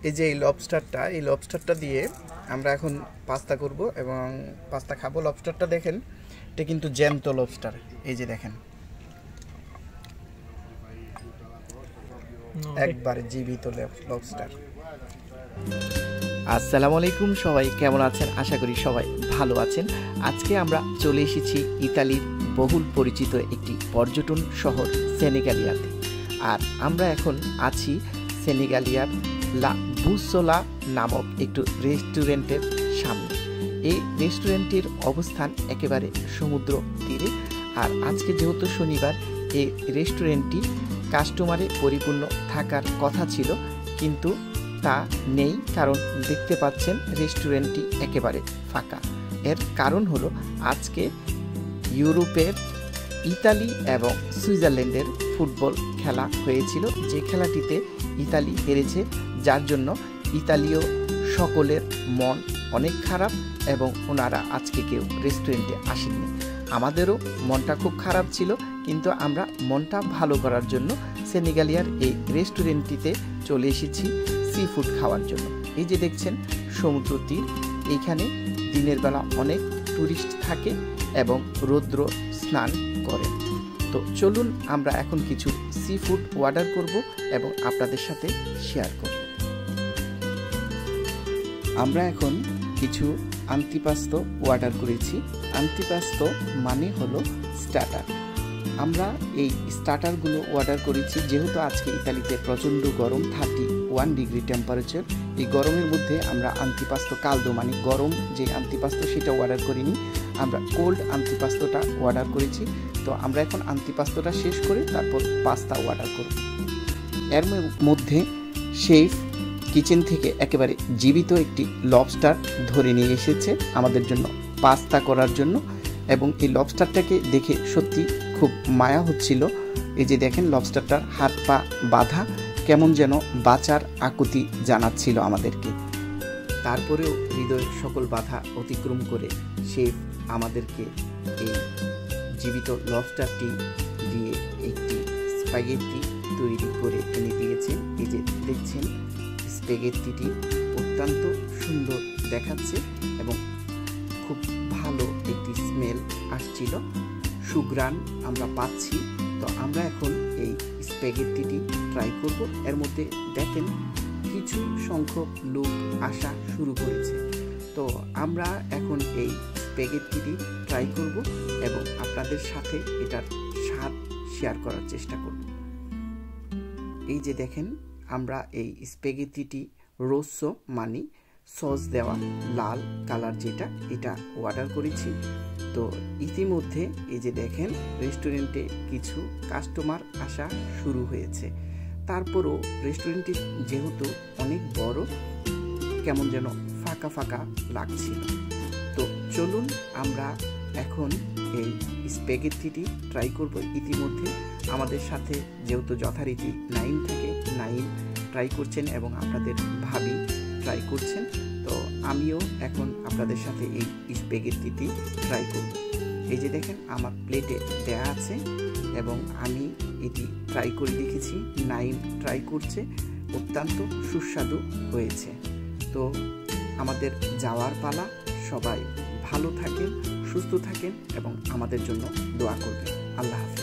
এই যে এই লবস্টারটা দিয়ে আমরা এখন পাস্তা করব এবং পাস্তা খাবো। লবস্টারটা দেখেন, এটা কিন্তু জ্যান্ত লবস্টার। এই যে দেখেন, একবারে জীবিত লবস্টার। আসসালামু আলাইকুম, সবাই কেমন আছেন? আশা করি সবাই ভালো আছেন। আজকে আমরা চলে এসেছি ইতালির বহুল পরিচিত একটি পর্যটন শহর সেনেগালিয়াতে। আর আমরা এখন আছি সেনেগালিয়ার লা বুসোলা নামক একটু রেস্টুরেন্টের সামনে। এই রেস্টুরেন্টের অবস্থান একেবারে সমুদ্র তীরে। আর আজকে যেহেতু শনিবার, এই রেস্টুরেন্টটি কাস্টমারে পরিপূর্ণ থাকার কথা ছিল, কিন্তু তা নেই। কারণ দেখতে পাচ্ছেন রেস্টুরেন্টটি একেবারে ফাঁকা। এর কারণ হলো আজকে ইউরোপের ইতালি এবং সুইজারল্যান্ডের ফুটবল খেলা হয়েছিল, যে খেলাটিতে ইতালি হেরেছে, যার জন্য ইতালীয় সকলের মন অনেক খারাপ এবং ওনারা আজকে কেউ রেস্টুরেন্টে আসেননি। আমাদেরও মনটা খুব খারাপ ছিল, কিন্তু আমরা মনটা ভালো করার জন্য সেনেগালিয়ার এই রেস্টুরেন্টটিতে চলে এসেছি সি ফুড খাওয়ার জন্য। এই যে দেখছেন সমুদ্র তীর, এইখানে দিনের বেলা অনেক টুরিস্ট থাকে এবং রৌদ্র স্নান করে। তো চলুন আমরা এখন কিছু সি ফুড অর্ডার করব এবং আপনাদের সাথে শেয়ার করব। আমরা এখন কিছু আন্তিপাস্তো অর্ডার করেছি। আন্তিপাস্তো মানে হলো স্টার্টার। আমরা এই স্টার্টারগুলো অর্ডার করেছি যেহেতু আজকে ইতালিতে প্রচণ্ড গরম, 31 ডিগ্রি টেম্পারেচার। এই গরমের মধ্যে আমরা আন্তিপাস্তো কালদো মানে গরম যে আন্তিপাস্তো সেটা অর্ডার করিনি, আমরা কোল্ড আন্তিপাস্তোটা অর্ডার করেছি। তো আমরা এখন আন্তিপাস্তোটা শেষ করে তারপর পাস্তা অর্ডার করব। এর মধ্যে শেফ কিচেন থেকে একেবারে জীবিত একটি লবস্টার ধরে নিয়ে এসেছে আমাদের জন্য পাস্তা করার জন্য, এবং এই লবস্টারটাকে দেখে সত্যি খুব মায়া হচ্ছিল। এই যে দেখেন লবস্টারটার হাত পা বাঁধা, কেমন যেন বাঁচার আকুতি জানাচ্ছিল আমাদেরকে। তারপরেও হৃদয়ের সকল বাধা অতিক্রম করে শেফ আমাদেরকে এই জীবিত লবস্টারটি দিয়ে একটি স্প্যাগেটি তৈরি করে এনে দিয়েছেন। এই যে দেখছেন স্প্যাগেটিটি অত্যন্ত সুন্দর দেখাচ্ছে এবং খুব ভালো একটি স্মেল আসছিল, সুঘ্রাণ আমরা পাচ্ছি। তো আমরা এখন এই স্প্যাগেটিটি ট্রাই করব। এর মধ্যে দেখেন কিছু সংখ্যক লোক আসা শুরু করেছে। তো আমরা এখন এই স্প্যাগেটিটি ট্রাই করব এবং আপনাদের সাথে এটার স্বাদ শেয়ার করার চেষ্টা করব। এই যে দেখেন আমরা এই স্প্যাগেটিটি রোসো মানে সস দেওয়া লাল কালার যেটা, এটা অর্ডার করেছি। তো ইতিমধ্যে এই যে দেখেন রেস্টুরেন্টে কিছু কাস্টমার আসা শুরু হয়েছে। তারপরও রেস্টুরেন্টটি যেহেতু অনেক বড়, কেমন যেন ফাঁকা ফাঁকা লাগছিল। তো চলুন আমরা এখন এই স্প্যাগেটিটি ট্রাই করব। ইতিমধ্যে আমাদের সাথে যেহেতু যথারীতি নাইম থাকে, নাইম ট্রাই করছেন এবং আপনাদের ভাবি ট্রাই করছেন। তো আমিও এখন আপনাদের সাথে এই স্প্যাগেটিটি ট্রাই করব। এই যে দেখেন আমার প্লেটে দেয়া আছে এবং আমি এটি ট্রাই করে দেখেছি, নাইম ট্রাই করছে, অত্যন্ত সুস্বাদু হয়েছে। তো আমাদের যাওয়ার পালা। সবাই ভালো থাকেন, সুস্থ থাকেন এবং আমাদের জন্য দোয়া করবেন। আল্লাহ হাফেজ।